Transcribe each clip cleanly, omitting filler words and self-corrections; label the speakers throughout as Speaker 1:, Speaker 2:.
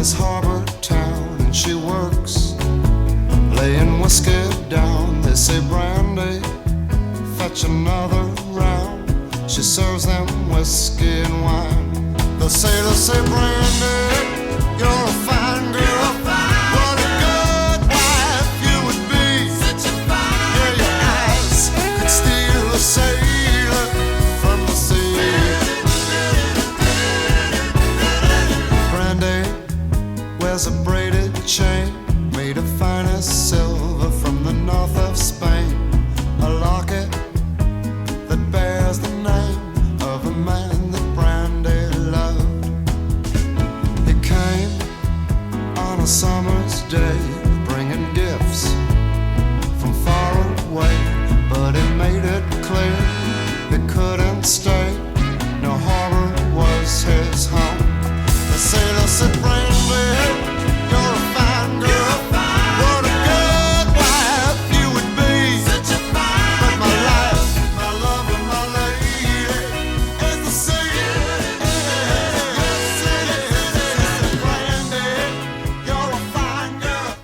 Speaker 1: this harbor town, and she works laying whiskey down. They say, Brandy, fetch another round. She serves them whiskey and wine. The sailors say, Brandy, you're a fine girl. What a good wife you would be. Such a fine girl. Yeah, your eyes could steal a sailor from the sea. Brandy wears a braided chain made of finest silver from the north of Spain. A locket that bears the name of a man that Brandy loved. He came on a summer's day, bringing gifts from far away, but he made it clear he couldn't stay. No harbor was his home. The sailor said, Brandy, you're a fine girl. What a good wife you would be. Such a fine but my life, my love, and my lady is the sea. Brandy, you're a fine girl.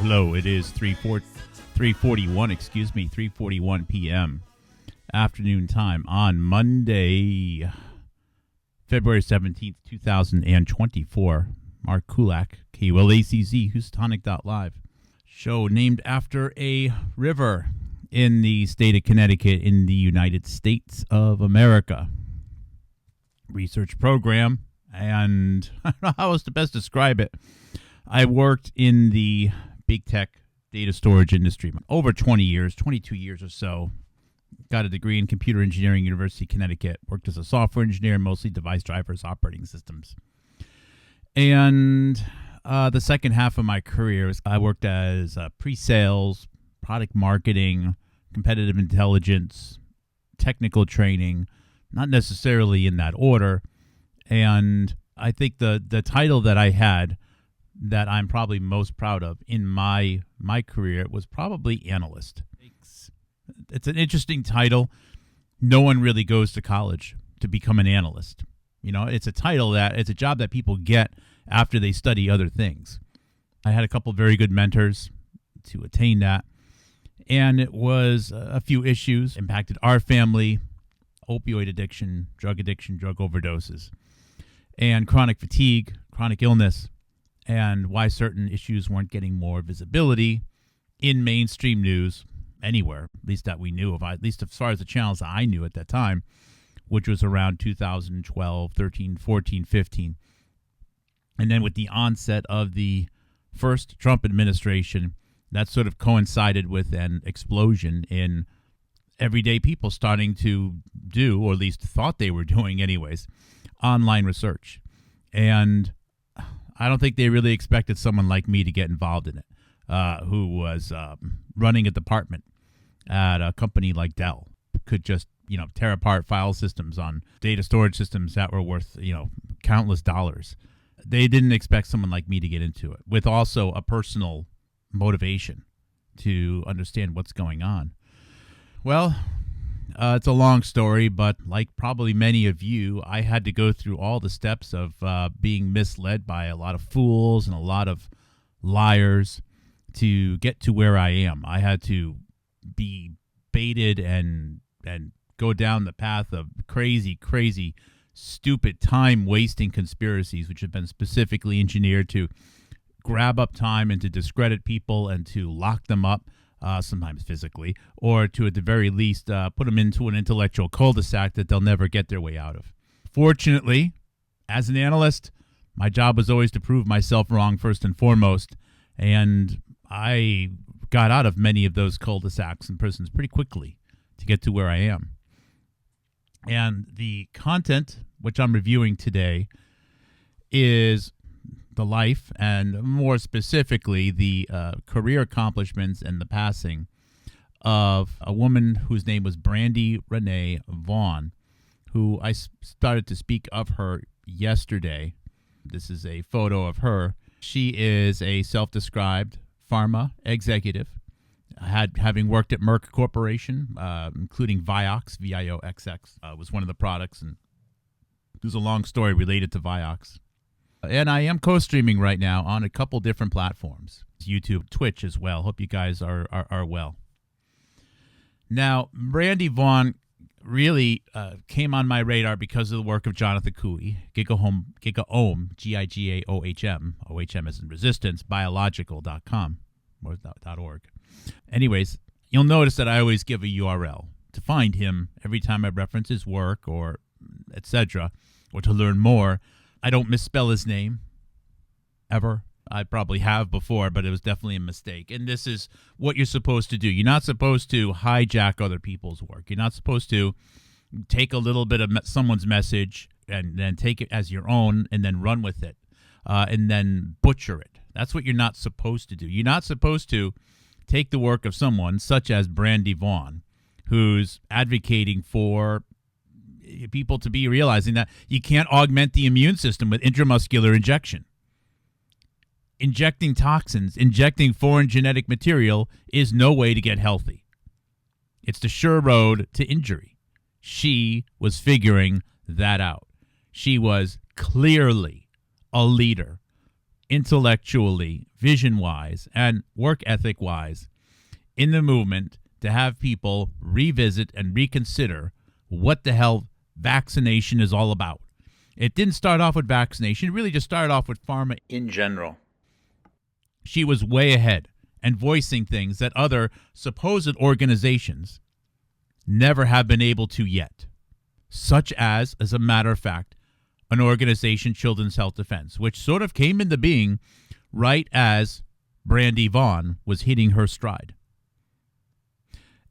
Speaker 2: Hello. It is 3:41 p.m. afternoon time on Monday, February 17th, 2024. Mark Kulak, KULACZ, Houstonic.live. Show named after a river in the state of Connecticut in the United States of America. Research program, and I don't know how else to best describe it. I worked in the big tech data storage industry over 20 years, 22 years or so. Got a degree in computer engineering, University of Connecticut. Worked as a software engineer, mostly device drivers, operating systems. And the second half of my career, I worked as pre-sales, product marketing, competitive intelligence, technical training, not necessarily in that order. And I think the title that I had that I'm probably most proud of in my career was probably analyst. It's an interesting title. No one really goes to college to become an analyst. You know, it's a job that people get after they study other things. I had a couple of very good mentors to attain that. And it was a few issues impacted our family: opioid addiction, drug overdoses, and chronic fatigue, chronic illness, and why certain issues weren't getting more visibility in mainstream news anywhere, at least that we knew of, at least as far as the channels that I knew at that time, which was around 2012, 13, 14, 15. And then with the onset of the first Trump administration, that sort of coincided with an explosion in everyday people starting to do, or at least thought they were doing anyways, online research. And I don't think they really expected someone like me to get involved in it, who was running a department at a company like Dell, could just, tear apart file systems on data storage systems that were worth, countless dollars. They didn't expect someone like me to get into it, with also a personal motivation to understand what's going on. Well, it's a long story, but like probably many of you, I had to go through all the steps of being misled by a lot of fools and a lot of liars to get to where I am. I had to be baited and go down the path of crazy, stupid, time-wasting conspiracies, which have been specifically engineered to grab up time and to discredit people and to lock them up, sometimes physically, or to, at the very least, put them into an intellectual cul-de-sac that they'll never get their way out of. Fortunately, as an analyst, my job was always to prove myself wrong first and foremost, and I got out of many of those cul-de-sacs and prisons pretty quickly to get to where I am. And the content, which I'm reviewing today, is the life and more specifically the career accomplishments and the passing of a woman whose name was Brandy Vaughan, who I started to speak of her yesterday. This is a photo of her. She is a self-described pharma executive, having worked at Merck Corporation, including Vioxx, VIOXX, was one of the products, and there's a long story related to Vioxx. And I am co-streaming right now on a couple different platforms. YouTube, Twitch as well. Hope you guys are well. Now, Brandy Vaughan really came on my radar because of the work of Jonathan Cooey, Gigaohm, Gigaohm, OHM as in resistance, biological.com or .org. Anyways, you'll notice that I always give a URL to find him every time I reference his work or etc. or to learn more. I don't misspell his name ever. I probably have before, but it was definitely a mistake. And this is what you're supposed to do. You're not supposed to hijack other people's work. You're not supposed to take a little bit of someone's message and then take it as your own and then run with it and then butcher it. That's what you're not supposed to do. You're not supposed to take the work of someone such as Brandy Vaughan, who's advocating for people to be realizing that you can't augment the immune system with intramuscular injection. Injecting toxins, injecting foreign genetic material is no way to get healthy. It's the sure road to injury. She was figuring that out. She was clearly a leader, intellectually, vision-wise, and work ethic-wise in the movement to have people revisit and reconsider what the hell vaccination is all about. It didn't start off with vaccination. It really just started off with pharma in general. She was way ahead and voicing things that other supposed organizations never have been able to yet, such as a matter of fact, an organization, Children's Health Defense, which sort of came into being right as Brandy Vaughan was hitting her stride.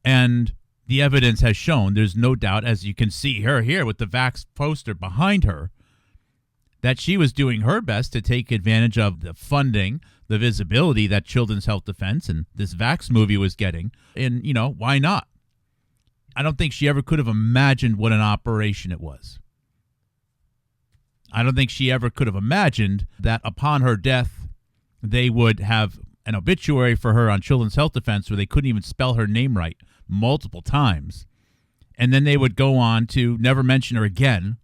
Speaker 2: And the evidence has shown, there's no doubt, as you can see her here with the Vax poster behind her, that she was doing her best to take advantage of the funding, the visibility that Children's Health Defense and this Vax movie was getting. And, why not? I don't think she ever could have imagined what an operation it was. I don't think she ever could have imagined that upon her death, they would have an obituary for her on Children's Health Defense where they couldn't even spell her name right multiple times. And then they would go on to never mention her again.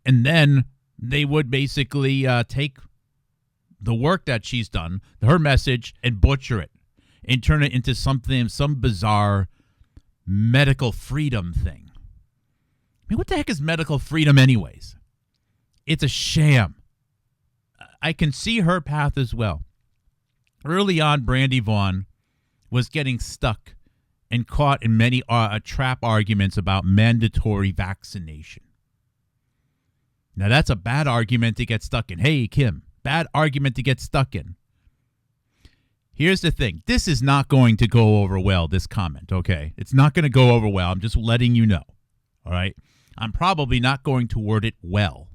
Speaker 2: And then they would basically take the work that she's done, her message, and butcher it and turn it into some bizarre medical freedom thing. I mean, what the heck is medical freedom anyways? It's a sham. I can see her path as well. Early on, Brandy Vaughan was getting stuck and caught in many trap arguments about mandatory vaccination. Now, that's a bad argument to get stuck in. Hey, Kim, bad argument to get stuck in. Here's the thing. This is not going to go over well, this comment, okay? It's not going to go over well. I'm just letting you know, all right? I'm probably not going to word it well,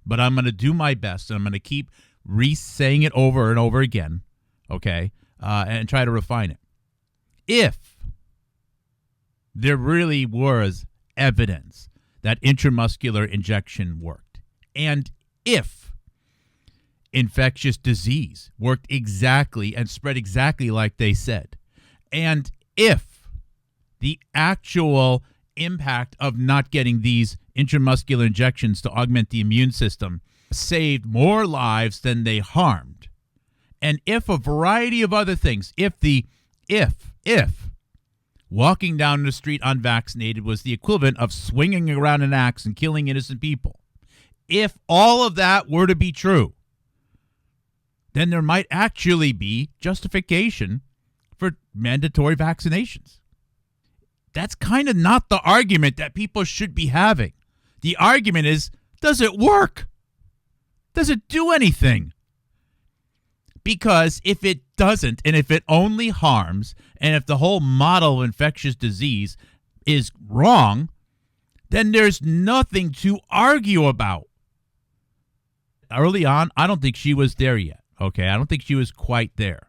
Speaker 2: but I'm going to do my best, and I'm going to keep re-saying it over and over again, okay, and try to refine it. If there really was evidence that intramuscular injection worked, and if infectious disease worked exactly and spread exactly like they said, and if the actual impact of not getting these intramuscular injections to augment the immune system saved more lives than they harmed, and if a variety of other things, if walking down the street unvaccinated was the equivalent of swinging around an axe and killing innocent people, if all of that were to be true, then there might actually be justification for mandatory vaccinations. That's kind of not the argument that people should be having. The argument is, does it work? Does it do anything? Because if it doesn't, and if it only harms, and if the whole model of infectious disease is wrong, then there's nothing to argue about. Early on, I don't think she was there yet. Okay, I don't think she was quite there.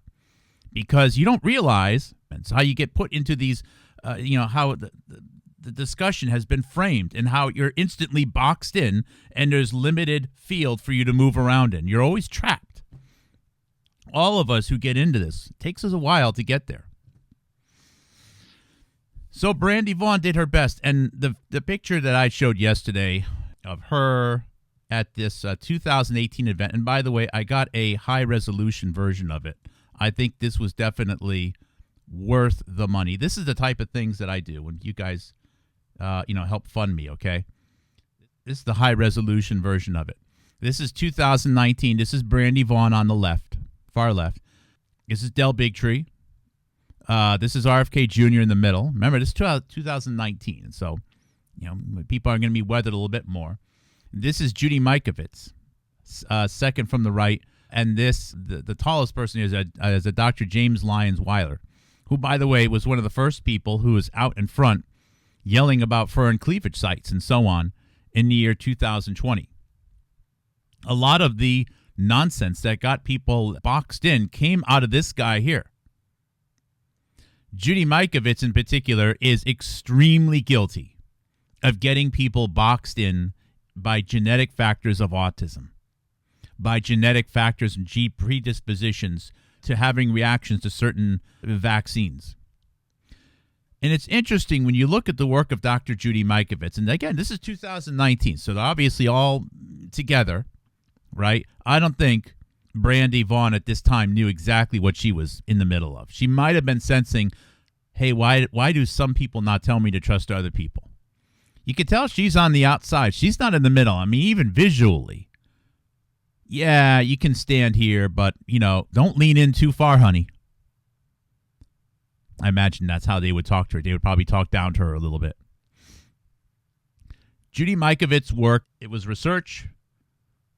Speaker 2: Because you don't realize, it's how you get put into these, how the discussion has been framed and how you're instantly boxed in and there's limited field for you to move around in. You're always trapped. All of us who get into this, it takes us a while to get there. So Brandy Vaughan did her best. And the picture that I showed yesterday of her at this 2018 event. And by the way, I got a high-resolution version of it. I think this was definitely worth the money. This is the type of things that I do when you guys, help fund me, okay? This is the high-resolution version of it. This is 2019. This is Brandy Vaughan on the left, far left. This is Del Bigtree. This is RFK Jr. in the middle. Remember, this is 2019, so people are going to be weathered a little bit more. This is Judy Mikovits, second from the right, and the tallest person is a Dr. James Lyons Weiler, who, by the way, was one of the first people who was out in front yelling about fur and cleavage sites and so on in the year 2020. A lot of the nonsense that got people boxed in came out of this guy here. Judy Mikovits, in particular, is extremely guilty of getting people boxed in by genetic factors of autism, by genetic factors and predispositions to having reactions to certain vaccines. And it's interesting when you look at the work of Dr. Judy Mikovits, and again, this is 2019, so they're obviously all together, right? I don't think Brandy Vaughan at this time knew exactly what she was in the middle of. She might have been sensing, hey, why do some people not tell me to trust other people? You can tell she's on the outside. She's not in the middle. I mean, even visually. Yeah, you can stand here, but, don't lean in too far, honey. I imagine that's how they would talk to her. They would probably talk down to her a little bit. Judy Mikovits' work, it was research,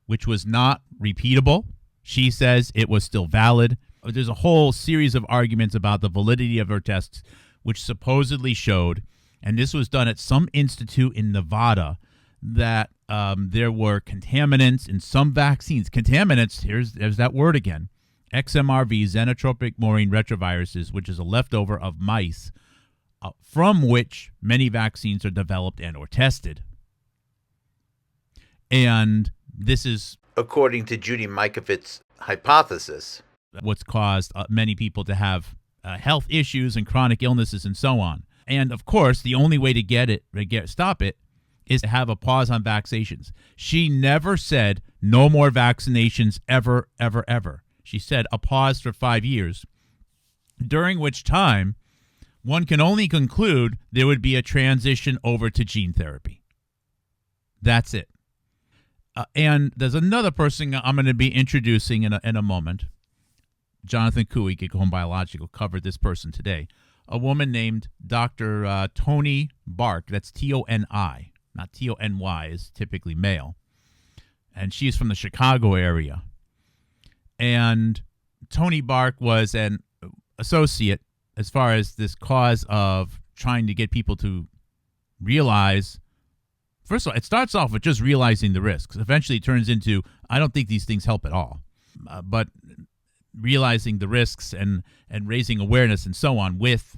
Speaker 2: which was not repeatable. She says it was still valid. There's a whole series of arguments about the validity of her tests, which supposedly showed, and this was done at some institute in Nevada, that there were contaminants in some vaccines. Contaminants, there's that word again. XMRV, xenotropic murine retroviruses, which is a leftover of mice, from which many vaccines are developed and or tested. And this is, according to Judy Mikovits' hypothesis, what's caused many people to have health issues and chronic illnesses and so on. And of course, the only way to stop it is to have a pause on vaccinations. She never said no more vaccinations ever, ever, ever. She said a pause for 5 years, during which time one can only conclude there would be a transition over to gene therapy. That's it. And there's another person I'm going to be introducing in a moment. Jonathan Cooey, Get Home Biological, covered this person today. A woman named Dr. Toni Bark. That's Toni, not Tony, is typically male. And she's from the Chicago area. And Toni Bark was an associate as far as this cause of trying to get people to realize. First of all, it starts off with just realizing the risks. Eventually, it turns into, I don't think these things help at all. But realizing the risks and raising awareness and so on with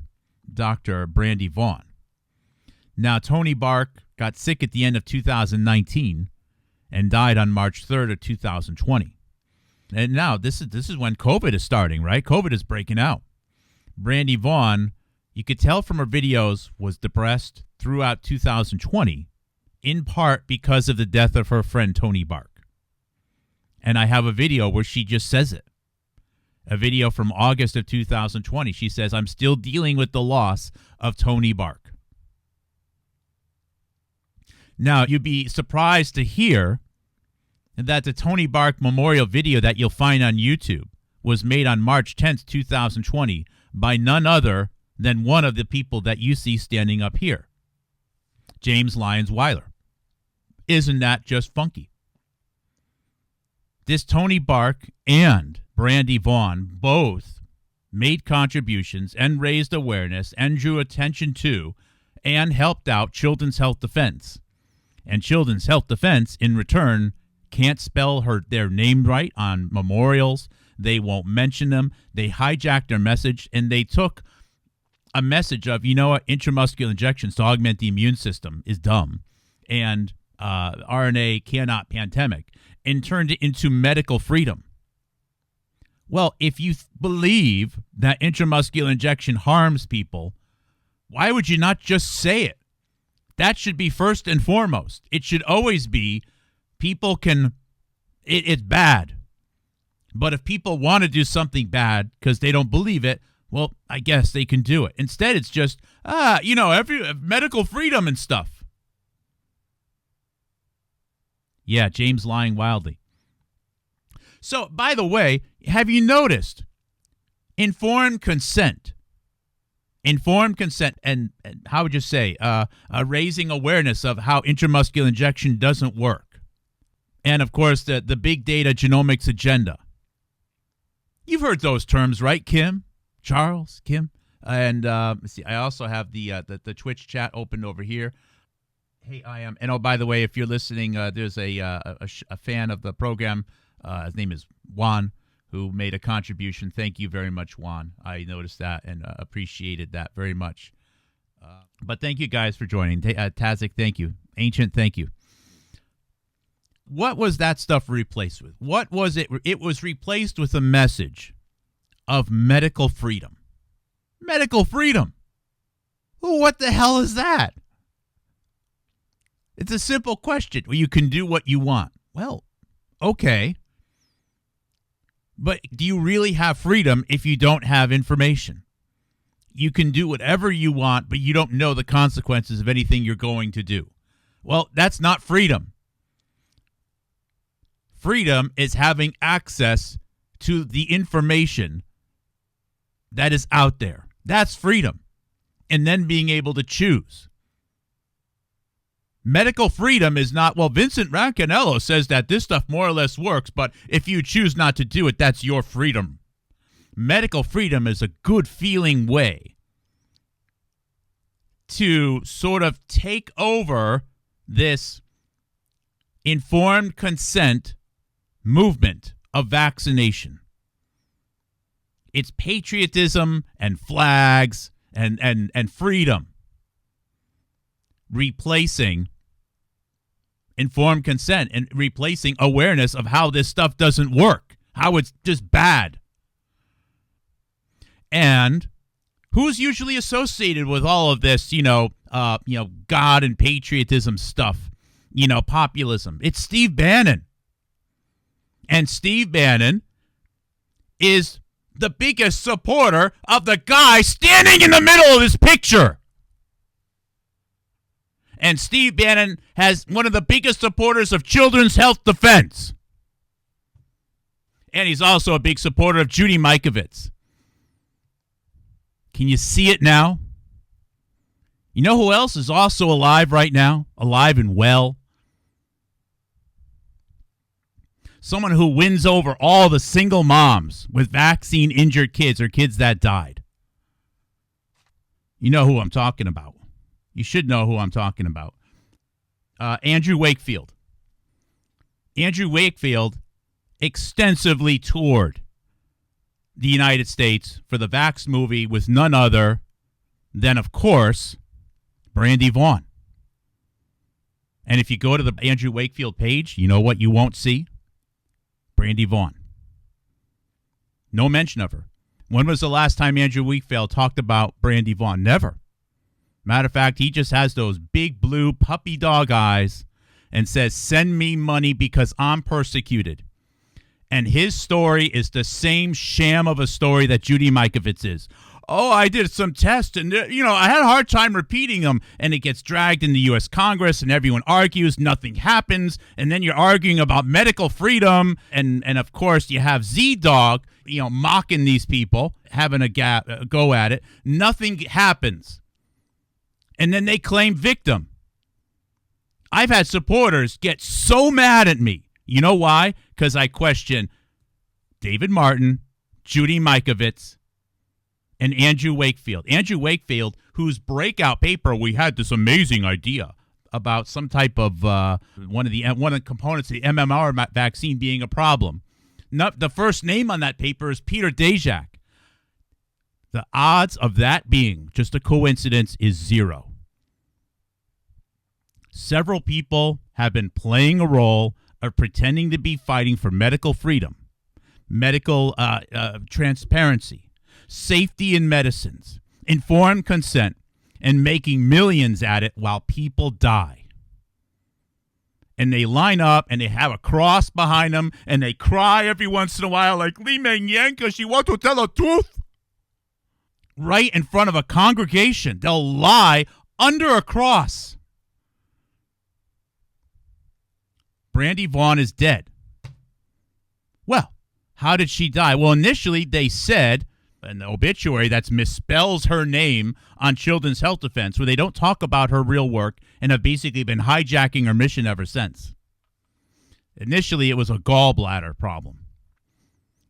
Speaker 2: Dr. Brandy Vaughan. Now, Toni Bark got sick at the end of 2019 and died on March 3rd of 2020. And now this is when COVID is starting, right? COVID is breaking out. Brandy Vaughan, you could tell from her videos, was depressed throughout 2020, in part because of the death of her friend Toni Bark. And I have a video where she just says it. A video from August of 2020. She says, I'm still dealing with the loss of Toni Bark. Now, you'd be surprised to hear that the Toni Bark memorial video that you'll find on YouTube was made on March 10th, 2020 by none other than one of the people that you see standing up here, James Lyons Weiler. Isn't that just funky? This Toni Bark and Brandy Vaughan both made contributions and raised awareness and drew attention to and helped out Children's Health Defense. And Children's Health Defense, in return, can't spell their name right on memorials. They won't mention them. They hijacked their message, and they took a message of, intramuscular injections to augment the immune system is dumb, and RNA cannot pandemic, and turned it into medical freedom. Well, if you believe that intramuscular injection harms people, why would you not just say it? That should be first and foremost. It should always be People can, it's bad. But if people want to do something bad because they don't believe it, well, I guess they can do it. Instead, it's just, every medical freedom and stuff. Yeah, James lying wildly. So, by the way, have you noticed informed consent? Informed consent, and how would you say, raising awareness of how intramuscular injection doesn't work. And, of course, the big data genomics agenda. You've heard those terms, right, Kim? Charles, Kim? And let's see, I also have the Twitch chat opened over here. Hey, I am. And, oh, by the way, if you're listening, there's a fan of the program. His name is Juan, who made a contribution. Thank you very much, Juan. I noticed that and appreciated that very much. But thank you guys for joining. Tazik, thank you. Ancient, thank you. What was that stuff replaced with? What was it? It was replaced with a message of medical freedom. Medical freedom. What the hell is that? It's a simple question. Well, you can do what you want. Well, okay. But do you really have freedom if you don't have information? You can do whatever you want, but you don't know the consequences of anything you're going to do. Well, that's not freedom. Freedom is having access to the information that is out there. That's freedom. And then being able to choose. Medical freedom is not, well, Vincent Rancanello says that this stuff more or less works, but if you choose not to do it, that's your freedom. Medical freedom is a good feeling way to sort of take over this informed consent movement of vaccination. It's patriotism and flags and freedom replacing informed consent and replacing awareness of how this stuff doesn't work, how it's just bad. And who's usually associated with all of this, God and patriotism stuff, populism? It's Steve Bannon. And Steve Bannon is the biggest supporter of the guy standing in the middle of this picture. And Steve Bannon has one of the biggest supporters of children's health defense. And he's also a big supporter of Judy Mikovits. Can you see it now? You know who else is also alive right now? Alive and well? Someone who wins over all the single moms with vaccine-injured kids or kids that died. You know who I'm talking about. You should know who I'm talking about. Andrew Wakefield. Andrew Wakefield extensively toured the United States for the Vax movie with none other than, of course, Brandy Vaughan. And if you go to the Andrew Wakefield page, you know what you won't see? Brandy Vaughan. No mention of her. When was the last time Andrew Wakefield talked about Brandy Vaughan? Never. Matter of fact, he just has those big blue puppy dog eyes and says, send me money because I'm persecuted. And his story is the same sham of a story that Judy Mikovits is. Oh, I did some tests and, I had a hard time repeating them. And it gets dragged in the U.S. Congress and everyone argues. Nothing happens. And then you're arguing about medical freedom. And of course, you have Z-Dog, mocking these people, having a go at it. Nothing happens. And then they claim victim. I've had supporters get so mad at me. You know why? Because I question David Martin, Judy Mikovits, and Andrew Wakefield. Andrew Wakefield, whose breakout paper, we had this amazing idea about some type of one of the components of the MMR vaccine being a problem. The first name on that paper is Peter Daszak. The odds of that being just a coincidence is 0. Several people have been playing a role of pretending to be fighting for medical freedom, medical transparency, safety in medicines, informed consent, and making millions at it while people die. and they line up and they have a cross behind them and they cry every once in a while like, Li Meng Yan, because she wants to tell the truth. Right in front of a congregation. They'll lie under a cross. Brandy Vaughan is dead. Well, how did she die? Well, initially they said in the obituary that misspells her name on Children's Health Defense, where they don't talk about her real work and have basically been hijacking her mission ever since. Initially, it was a gallbladder problem.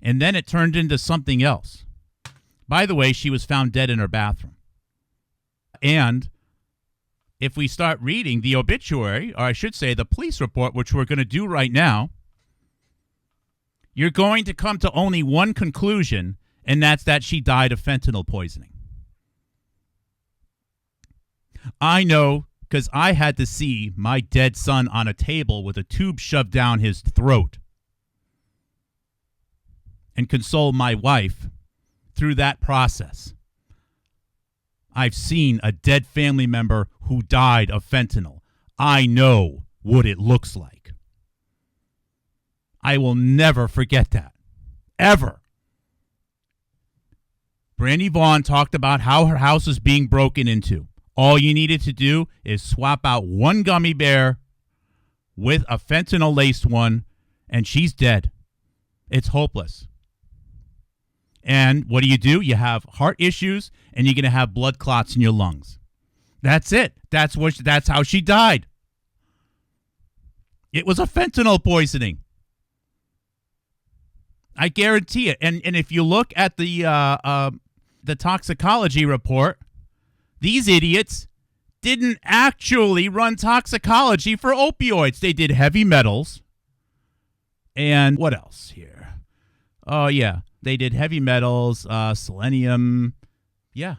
Speaker 2: And then it turned into something else. By the way, she was found dead in her bathroom. And if we start reading the obituary, or I should say the police report, which we're going to do right now, you're going to come to only one conclusion, and that's that she died of fentanyl poisoning. I know because I had to see my dead son on a table with a tube shoved down his throat and console my wife through that process. I've seen a dead family member who died of fentanyl. I know what it looks like. I will never forget that. Ever. Brandy Vaughan talked about how her house was being broken into. All you needed to do is swap out one gummy bear with a fentanyl-laced one, and she's dead. It's hopeless. And what do? You have heart issues, and you're going to have blood clots in your lungs. That's it. That's how she died. It was a fentanyl poisoning. I guarantee it. And if you look at the toxicology report, these idiots didn't actually run toxicology for opioids. They did heavy metals. And what else here? Oh, yeah. They did heavy metals, selenium. Yeah.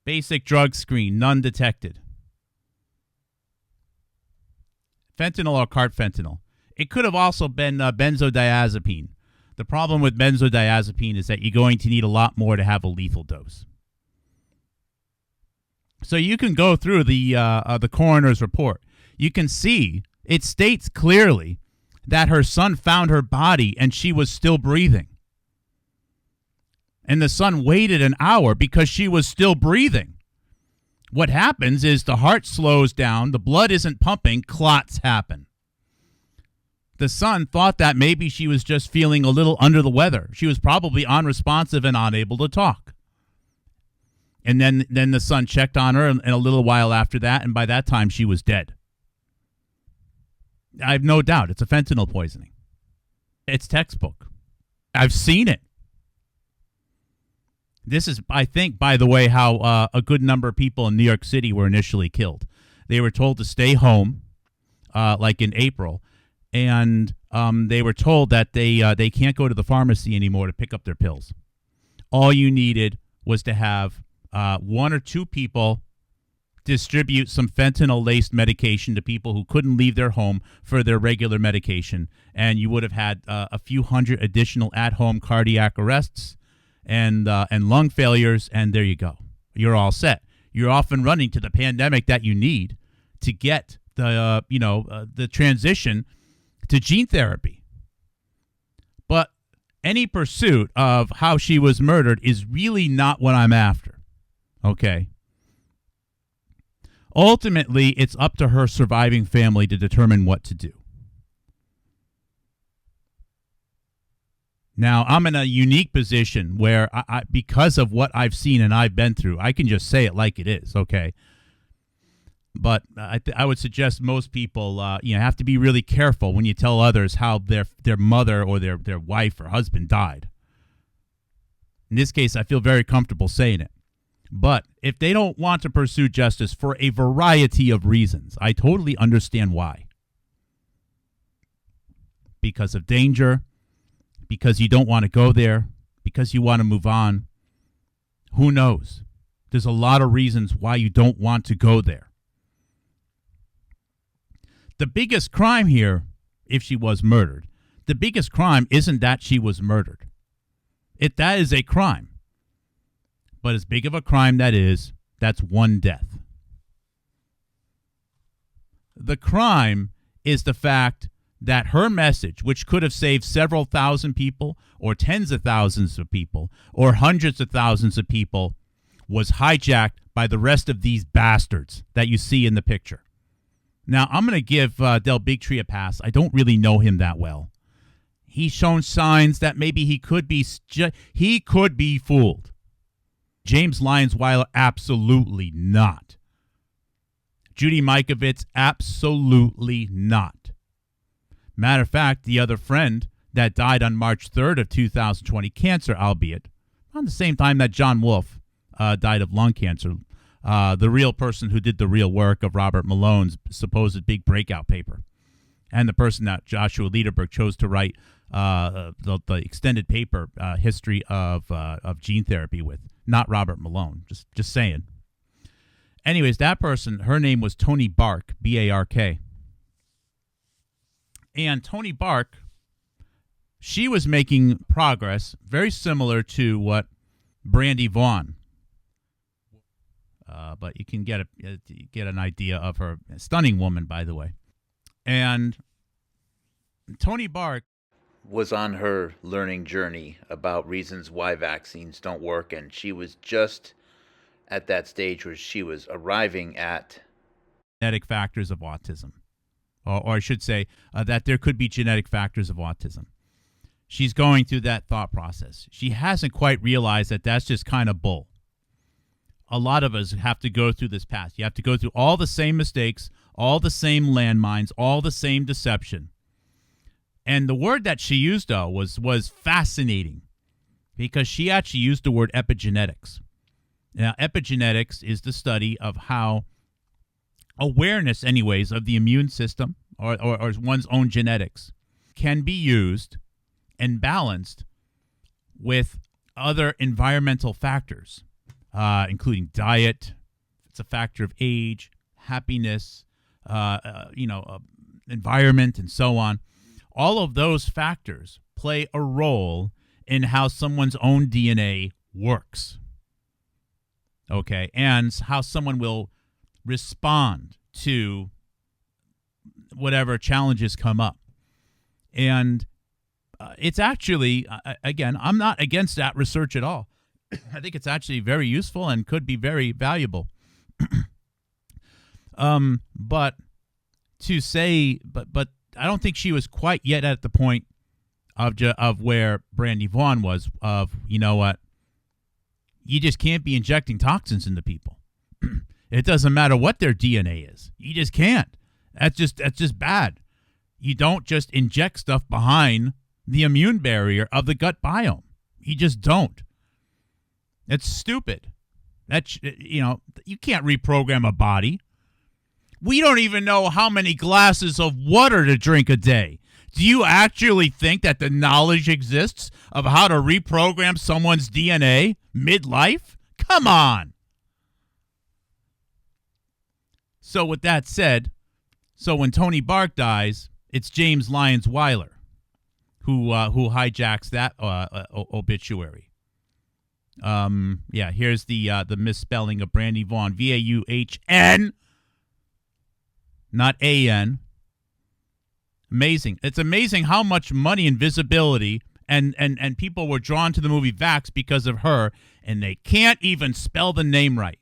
Speaker 2: Basic drug screen, none detected. Fentanyl or carfentanil. It could have also been benzodiazepine. The problem with benzodiazepine is that you're going to need a lot more to have a lethal dose. So you can go through the coroner's report. You can see it states clearly that her son found her body and she was still breathing. And the son waited an hour because she was still breathing. What happens is the heart slows down, the blood isn't pumping, clots happen. The son thought that maybe she was just feeling a little under the weather. She was probably unresponsive and unable to talk. And then the son checked on her and a little while after that, and by that time she was dead. I have no doubt it's a fentanyl poisoning. It's textbook. I've seen it. This is, I think, by the way, how a good number of people in New York City were initially killed. They were told to stay home, like in April, and they were told that they can't go to the pharmacy anymore to pick up their pills. All you needed was to have one or two people distribute some fentanyl-laced medication to people who couldn't leave their home for their regular medication, and you would have had a few hundred additional at-home cardiac arrests and lung failures, and there you go. You're all set. You're off and running to the pandemic that you need to get the transition to gene therapy. But any pursuit of how she was murdered is really not what I'm after. Okay? Ultimately, it's up to her surviving family to determine what to do. Now, I'm in a unique position where, I because of what I've seen and I've been through, I can just say it like it is, okay? But I would suggest most people, have to be really careful when you tell others how their mother or their wife or husband died. In this case, I feel very comfortable saying it. But if they don't want to pursue justice for a variety of reasons, I totally understand why. Because of danger, because you don't want to go there, because you want to move on. Who knows? There's a lot of reasons why you don't want to go there. The biggest crime here, if she was murdered, the biggest crime isn't that she was murdered. That is a crime. But as big of a crime that's one death. The crime is the fact that her message, which could have saved several thousand people or tens of thousands of people or hundreds of thousands of people, was hijacked by the rest of these bastards that you see in the picture. Now, I'm going to give Del Bigtree a pass. I don't really know him that well. He's shown signs that maybe he could be fooled. James Lyons Weiler, absolutely not. Judy Mikovits, absolutely not. Matter of fact, the other friend that died on March 3rd of 2020, cancer, albeit, around the same time that John Wolfe died of lung cancer, the real person who did the real work of Robert Malone's supposed big breakout paper, and the person that Joshua Lederberg chose to write the extended paper history of gene therapy with, not Robert Malone. Just saying. Anyways, that person, her name was Toni Bark, B-A-R-K. And Toni Bark, she was making progress very similar to what Brandy Vaughan. But you can get an idea of her. A stunning woman, by the way. And Toni Bark
Speaker 3: was on her learning journey about reasons why vaccines don't work, and she was just at that stage where she was arriving at
Speaker 2: genetic factors of autism. Or I should say that there could be genetic factors of autism. She's going through that thought process. She hasn't quite realized that that's just kind of bull. A lot of us have to go through this path. You have to go through all the same mistakes, all the same landmines, all the same deception. And the word that she used, though, was fascinating, because she actually used the word epigenetics. Now, epigenetics is the study of how awareness, anyways, of the immune system or one's own genetics can be used and balanced with other environmental factors, including diet. It's a factor of age, happiness, environment, and so on. All of those factors play a role in how someone's own DNA works. Okay, and how someone will respond to whatever challenges come up. And it's actually, again, I'm not against that research at all. I think it's actually very useful and could be very valuable. But I don't think she was quite yet at the point of where Brandy Vaughan was, of, you know what, you just can't be injecting toxins into people. It doesn't matter what their DNA is. You just can't. That's just bad. You don't just inject stuff behind the immune barrier of the gut biome. You just don't. It's stupid. You can't reprogram a body. We don't even know how many glasses of water to drink a day. Do you actually think that the knowledge exists of how to reprogram someone's DNA midlife? Come on. So with that said, when Toni Bark dies, it's James Lyons Weiler who hijacks that obituary. Here's the misspelling of Brandy Vaughan, Vauhn, not A-N. Amazing. It's amazing how much money and visibility and people were drawn to the movie Vax because of her, and they can't even spell the name right.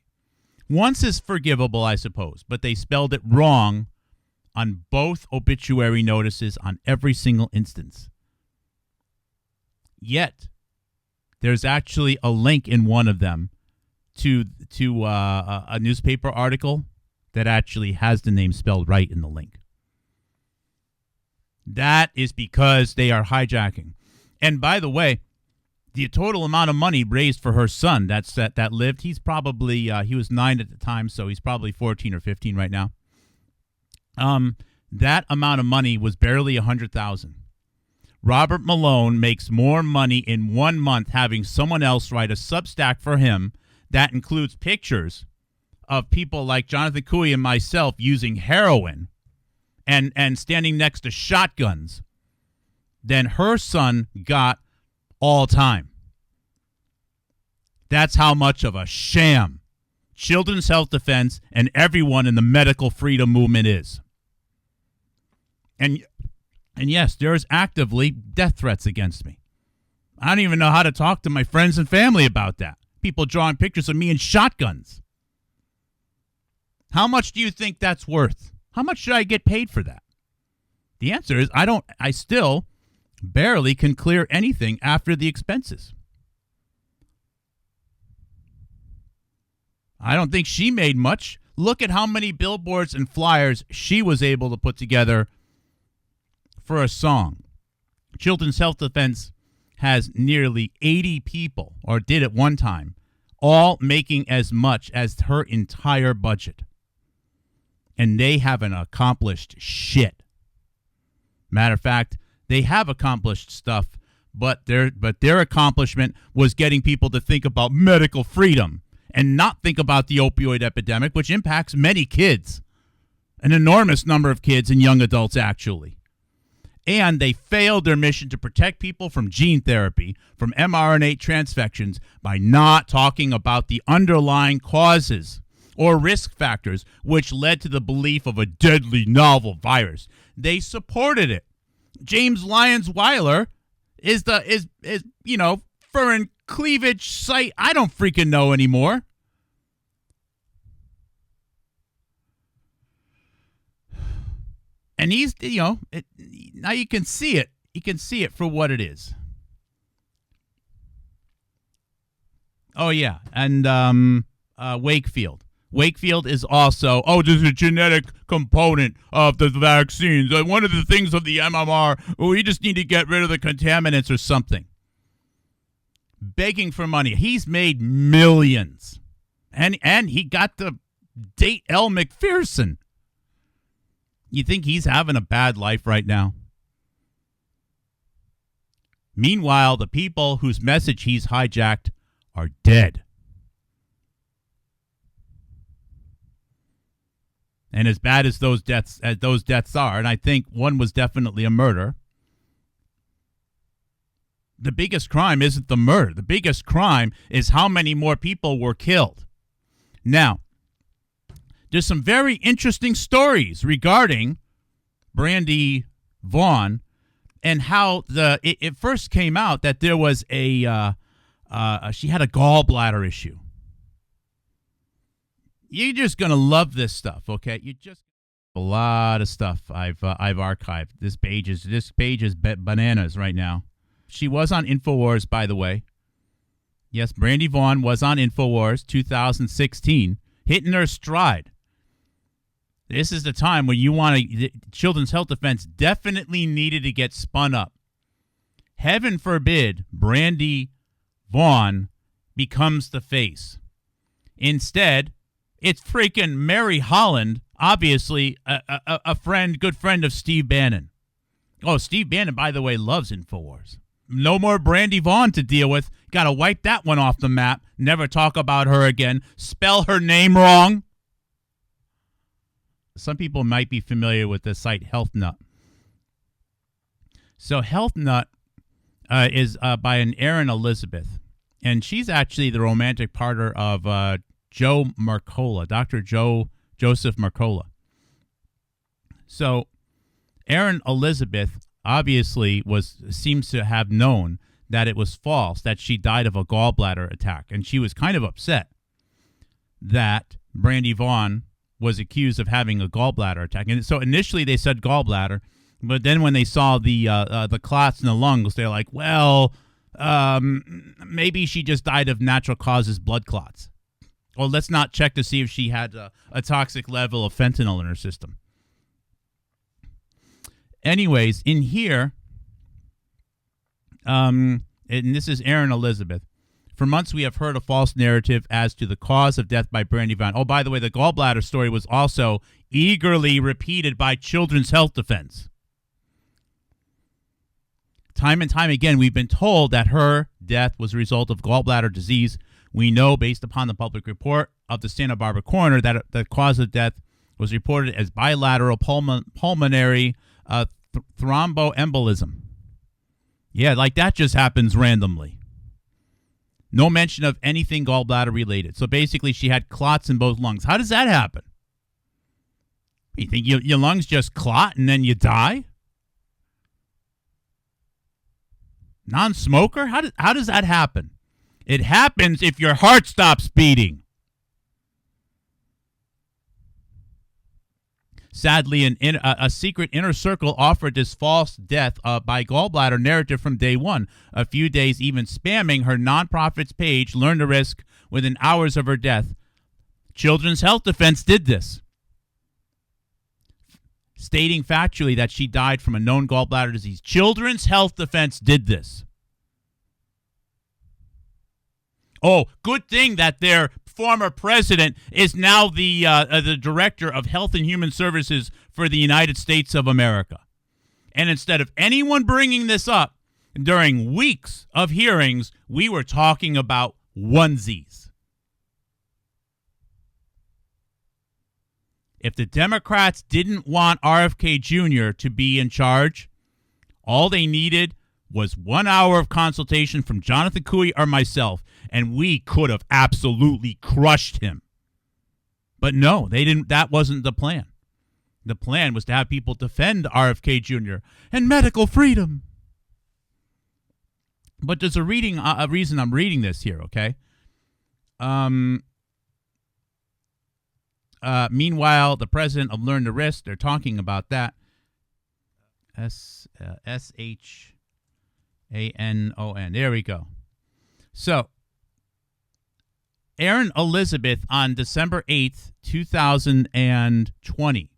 Speaker 2: Once is forgivable, I suppose, but they spelled it wrong on both obituary notices on every single instance. Yet, there's actually a link in one of them to a newspaper article that actually has the name spelled right in the link. That is because they are hijacking. And by the way, the total amount of money raised for her son that lived, he's probably, he was 9 at the time, so he's probably 14 or 15 right now. That amount of money was barely $100,000. Robert Malone makes more money in 1 month having someone else write a Substack for him that includes pictures of people like Jonathan Cooey and myself using heroin and standing next to shotguns than her son got all time. That's how much of a sham Children's Health Defense and everyone in the medical freedom movement is. And yes, there's actively death threats against me. I don't even know how to talk to my friends and family about that. People drawing pictures of me in shotguns. How much do you think that's worth? How much should I get paid for that? The answer is I still barely can clear anything after the expenses. I don't think she made much. Look at how many billboards and flyers she was able to put together for a song. Children's Health Defense has nearly 80 people, or did at one time, all making as much as her entire budget. And they haven't accomplished shit. Matter of fact, they have accomplished stuff, but their accomplishment was getting people to think about medical freedom and not think about the opioid epidemic, which impacts many kids, an enormous number of kids and young adults, actually. And they failed their mission to protect people from gene therapy, from mRNA transfections, by not talking about the underlying causes or risk factors which led to the belief of a deadly novel virus. They supported it. James Lyons Weiler is foreign cleavage site. I don't freaking know anymore. And he's, now you can see it. You can see it for what it is. Oh, yeah. And Wakefield. Wakefield is also, there's a genetic component of the vaccines. One of the things of the MMR, we just need to get rid of the contaminants or something. Begging for money. He's made millions. And he got to date Elle McPherson. You think he's having a bad life right now? Meanwhile, the people whose message he's hijacked are dead. And as bad as those deaths are, and I think one was definitely a murder, the biggest crime isn't the murder. The biggest crime is how many more people were killed. Now, there's some very interesting stories regarding Brandy Vaughan and how it first came out that there was she had a gallbladder issue. You're just gonna love this stuff, okay? You just a lot of stuff I've archived. This page is bananas right now. She was on InfoWars, by the way. Yes, Brandy Vaughan was on InfoWars 2016, hitting her stride. This is the time when you want to. Children's Health Defense definitely needed to get spun up. Heaven forbid Brandy Vaughan becomes the face. Instead, it's freaking Mary Holland, obviously a good friend of Steve Bannon. Oh, Steve Bannon, by the way, loves InfoWars. No more Brandy Vaughan to deal with. Got to wipe that one off the map. Never talk about her again. Spell her name wrong. Some people might be familiar with the site Health Nut. So Health Nut is by an Erin Elizabeth, and she's actually the romantic partner of Joe Mercola, Dr. Joseph Mercola. So Erin Elizabeth obviously seems to have known that it was false, that she died of a gallbladder attack, and she was kind of upset that Brandy Vaughan was accused of having a gallbladder attack. And so initially they said gallbladder, but then when they saw the clots in the lungs, they're like, well, maybe she just died of natural causes, blood clots. Well, let's not check to see if she had a toxic level of fentanyl in her system. Anyways, in here, and this is Erin Elizabeth. For months, we have heard a false narrative as to the cause of death by Brandy Vaughan. Oh, by the way, the gallbladder story was also eagerly repeated by Children's Health Defense. Time and time again, we've been told that her death was a result of gallbladder disease. We know, based upon the public report of the Santa Barbara coroner, that the cause of death was reported as bilateral pulmonary thromboembolism. Yeah, like that just happens randomly. No mention of anything gallbladder related. So basically, she had clots in both lungs. How does that happen? You think your lungs just clot and then you die? Non-smoker? How does that happen? It happens if your heart stops beating. Sadly, a secret inner circle offered this false death by gallbladder narrative from day one. A few days even spamming her nonprofit's page, learned the risk within hours of her death. Children's Health Defense did this, stating factually that she died from a known gallbladder disease. Children's Health Defense did this. Oh, good thing that their former president is now the director of Health and Human Services for the United States of America. And instead of anyone bringing this up during weeks of hearings, we were talking about onesies. If the Democrats didn't want RFK Jr. to be in charge, all they needed was 1 hour of consultation from Jonathan Cooey or myself, and we could have absolutely crushed him. But no, they didn't. That wasn't the plan. The plan was to have people defend RFK Jr. and medical freedom. But there's a reason I'm reading this here, okay? Meanwhile, the president of Learn to Risk, they're talking about that. Shannon. There we go. So, Erin Elizabeth on December 8th, 2020.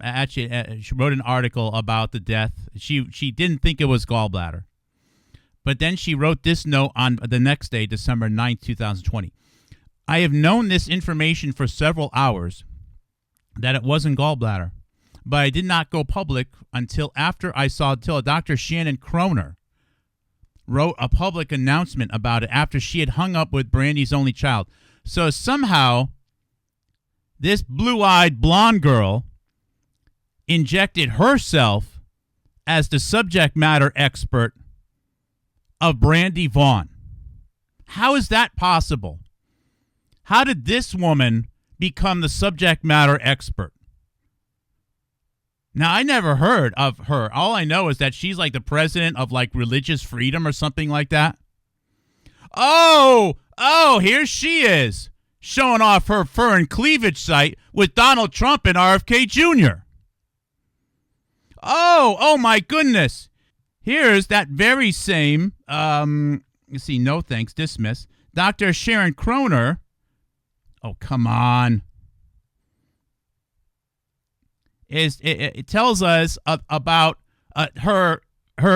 Speaker 2: Actually, she wrote an article about the death. She didn't think it was gallbladder. But then she wrote this note on the next day, December 9th, 2020. I have known this information for several hours, that it wasn't gallbladder, but I did not go public until Dr. Shannon Kroner wrote a public announcement about it after she had hung up with Brandy's only child. So somehow, this blue-eyed blonde girl injected herself as the subject matter expert of Brandy Vaughan. How is that possible? How did this woman become the subject matter expert? Now, I never heard of her. All I know is that she's like the president of like religious freedom or something like that. Oh, here she is, showing off her fur and cleavage site with Donald Trump and RFK Jr. Oh my goodness. Here's that very same, let's see, no thanks, dismiss, Dr. Shannon Kroner. Oh, come on. It tells us about her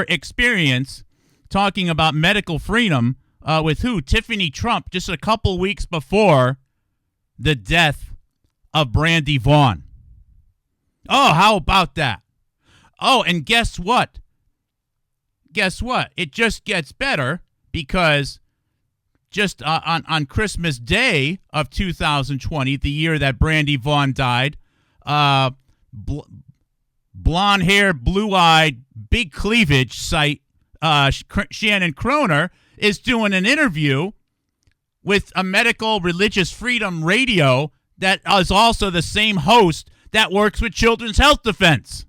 Speaker 2: experience talking about medical freedom with who? Tiffany Trump, just a couple weeks before the death of Brandy Vaughan. Oh, how about that? Oh, and guess what? It just gets better because just on Christmas Day of 2020, the year that Brandy Vaughan died, blonde hair, blue-eyed, big cleavage site Shannon Kroner is doing an interview with a medical religious freedom radio that is also the same host that works with Children's Health Defense.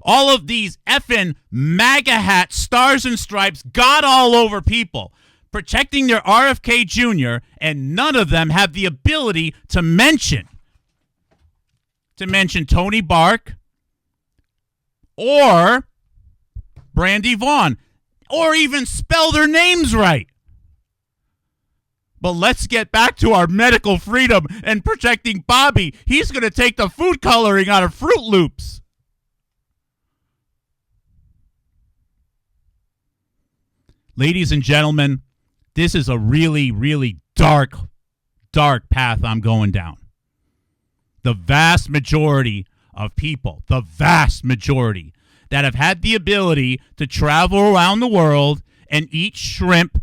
Speaker 2: All of these effing MAGA hat, stars and stripes, God all over people protecting their RFK Jr., and none of them have the ability to mention Toni Bark or Brandy Vaughan or even spell their names right. But let's get back to our medical freedom and protecting Bobby. He's going to take the food coloring out of Fruit Loops. Ladies and gentlemen, this is a really, really dark path I'm going down. The vast majority of people, that have had the ability to travel around the world and eat shrimp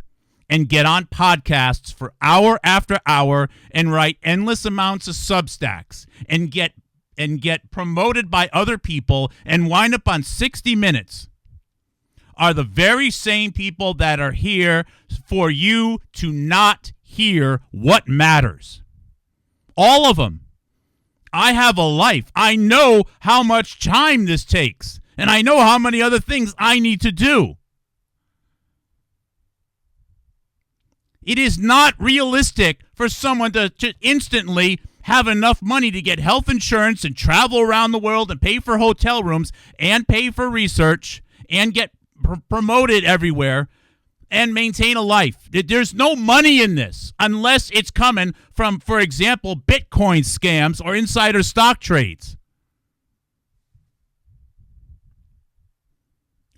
Speaker 2: and get on podcasts for hour after hour and write endless amounts of Substacks and get promoted by other people and wind up on 60 Minutes are the very same people that are here for you to not hear what matters. All of them. I have a life. I know how much time this takes. And I know how many other things I need to do. It is not realistic for someone to instantly have enough money to get health insurance and travel around the world and pay for hotel rooms and pay for research and get promoted everywhere and maintain a life. There's no money in this unless it's coming from, for example, Bitcoin scams or insider stock trades.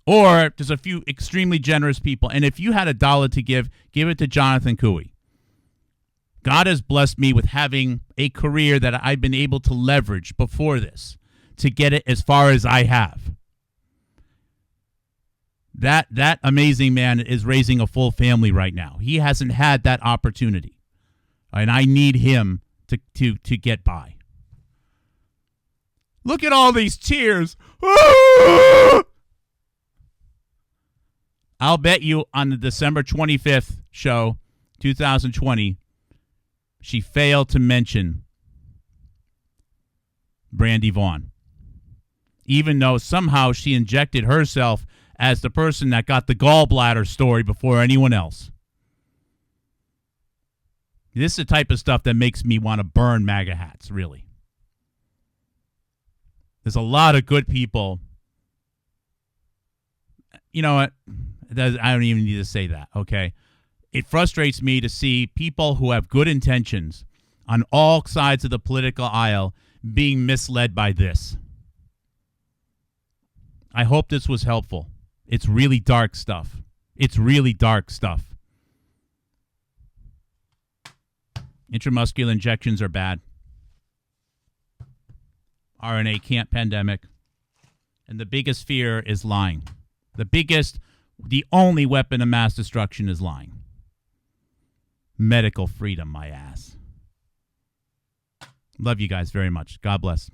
Speaker 2: Or there's a few extremely generous people. And if you had $1 to give it to Jonathan Cooey. God has blessed me with having a career that I've been able to leverage before this to get it as far as I have. That amazing man is raising a full family right now. He hasn't had that opportunity. And I need him to get by. Look at all these tears. I'll bet you on the December 25th show, 2020, she failed to mention Brandy Vaughan. Even though somehow she injected herself as the person that got the gallbladder story before anyone else. This is the type of stuff that makes me want to burn MAGA hats, really. There's a lot of good people. You know what? I don't even need to say that, okay? It frustrates me to see people who have good intentions on all sides of the political aisle being misled by this. I hope this was helpful. It's really dark stuff. It's really dark stuff. Intramuscular injections are bad. RNA can't pandemic. And the biggest fear is lying. The only weapon of mass destruction is lying. Medical freedom, my ass. Love you guys very much. God bless.